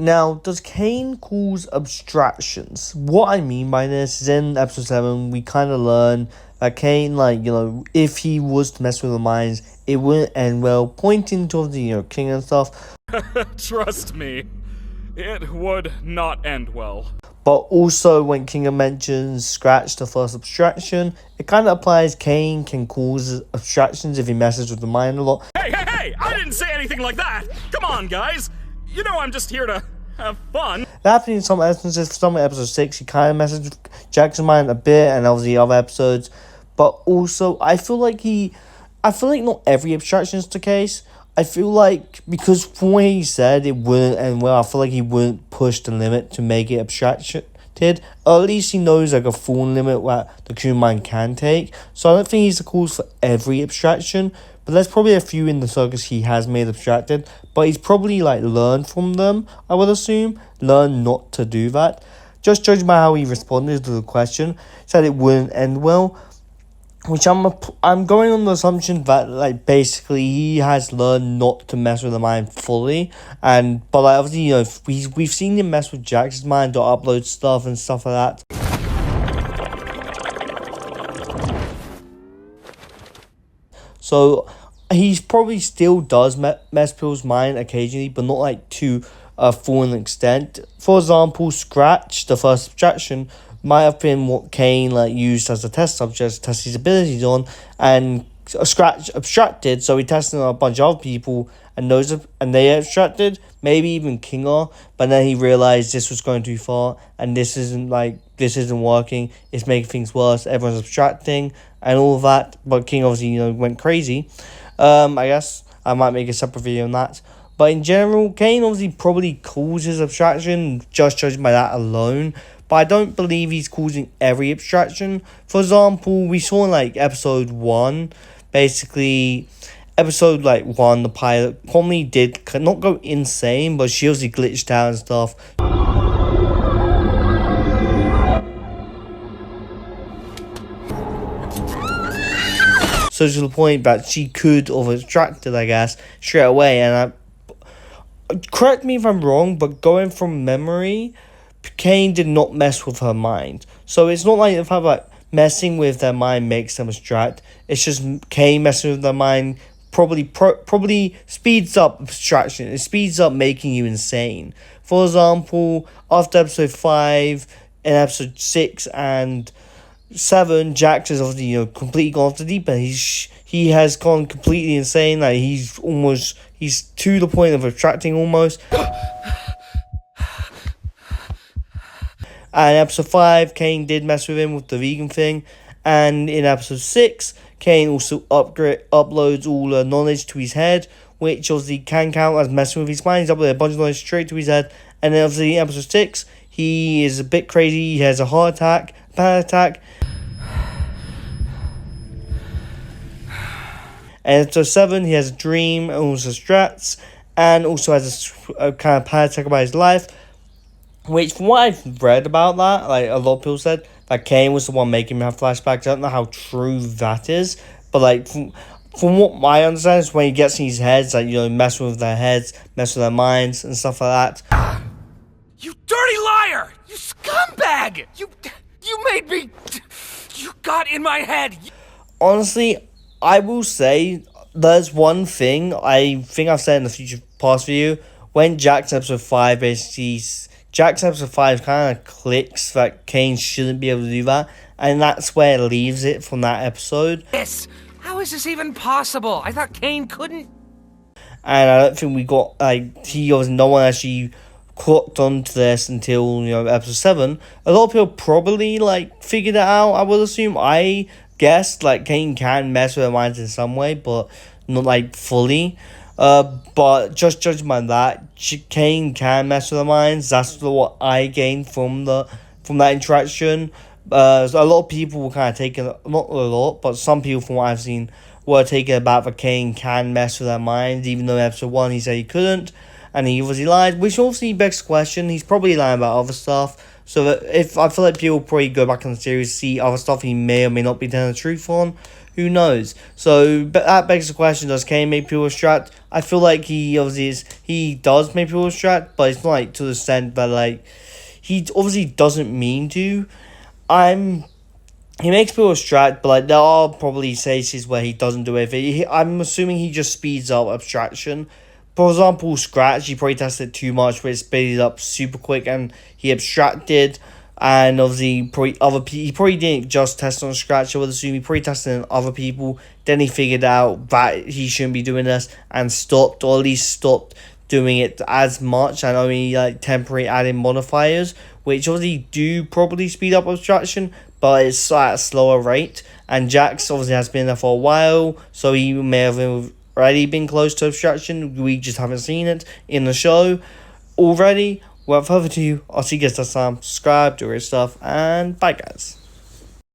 Now, does Caine cause abstractions? What I mean by this is in episode 7, we kind of learn that Caine, if he was to mess with the minds, it wouldn't end well, pointing towards the, king and stuff. Trust me, it would not end well. But also, when Kinga mentions Scratch, the first abstraction, it kind of applies Caine can cause abstractions if he messes with the mind a lot. Hey! I didn't say anything like that! Come on, guys! You know I'm just here to have fun. That happened in some instances. For some episode 6, he kind of messes with Jackson's mind a bit, and obviously other episodes. But also, I feel like not every abstraction is the case. I feel like, because from what he said, it wouldn't end well, I feel like he wouldn't push the limit to make it abstracted. Or at least he knows like a full limit what the human mind can take. So I don't think he's the cause for every abstraction. But there's probably a few in the circus he has made abstracted. But he's probably learned from them, I would assume. Learned not to do that. Just judging by how he responded to the question. Said it wouldn't end well. Which I'm going on the assumption that basically he has learned not to mess with the mind fully, but obviously we've seen him mess with Jax's mind to upload stuff and stuff like that. So he probably still does mess with people's mind occasionally, but not to a full extent. For example, Scratch, the first abstraction, might have been what Caine used as a test subject to test his abilities on, and Scratch abstracted, so he tested on a bunch of other people, and they abstracted, maybe even Kinga, but then he realized this was going too far, and this isn't working, it's making things worse, everyone's abstracting, and all of that, but King obviously, went crazy. I guess I might make a separate video on that. But in general, Caine obviously probably causes abstraction, just judging by that alone. But I don't believe he's causing every abstraction. For example, we saw in episode 1, basically, episode 1, the pilot probably did not go insane, but she obviously glitched out and stuff. So to the point that she could have abstracted, I guess, straight away. And correct me if I'm wrong, but going from memory, Caine did not mess with her mind. So it's not like the fact messing with their mind makes them abstract. It's just Caine messing with their mind probably speeds up abstraction. It speeds up making you insane. For example, after episode 5, in episode 6 and 7, Jax is obviously completely gone off the deep end. He has gone completely insane. He's to the point of abstracting almost. And in episode 5, Caine did mess with him with the vegan thing. And in episode 6, Caine also uploads all the knowledge to his head, which obviously can count as messing with his mind. He's uploaded a bunch of knowledge straight to his head. And then obviously in episode 6, he is a bit crazy. He has a heart attack, panic attack. And episode 7, he has a dream and also strats. And also has a kind of panic attack about his life. Which, from what I've read about that, a lot of people said that Caine was the one making him have flashbacks. I don't know how true that is, but from what I understand is when he gets in his heads, messing with their heads, messing with their minds and stuff like that. You dirty liar! You scumbag! You made me... You got in my head! Honestly, I will say there's one thing I think I've said in the future past video. When Jack's episode 5 basically... Jack's episode 5 kind of clicks that Caine shouldn't be able to do that, and that's where it leaves it from that episode. How is this even possible? I thought Caine couldn't... And I don't think we got, no one actually clocked onto this until, episode 7. A lot of people probably, figured it out, I would assume. I guessed, Caine can mess with their minds in some way, but not, fully. But just judging by that, Caine can mess with their minds. That's what I gained from that interaction. A lot of people were kind of taking, not a lot, but some people from what I've seen were taking about that Caine can mess with their minds, even though in episode 1 he said he couldn't. and he obviously lied, which obviously begs the question. He's probably lying about other stuff. So that if I feel like people probably go back in the series, see other stuff he may or may not be telling the truth on. Who knows? So but that begs the question: does Caine make people distract? I feel like he obviously is. He does make people distract, but it's not like to the extent that like he obviously doesn't mean to. He makes people distract, but like there are probably cases where he doesn't do it. I'm assuming he just speeds up abstraction. For example, Scratch, he probably tested too much, but it speeded up super quick, and he abstracted. And obviously, he probably didn't just test on Scratch. I would assume he probably tested on other people. Then he figured out that he shouldn't be doing this and stopped, or at least stopped doing it as much, and only like temporary adding modifiers, which obviously do probably speed up abstraction, but it's at a slower rate. And Jax obviously has been there for a while, so he may have already been close to abstraction. We just haven't seen it in the show already. Without further ado, I'll see you guys next time. Subscribe, do your stuff, and bye guys.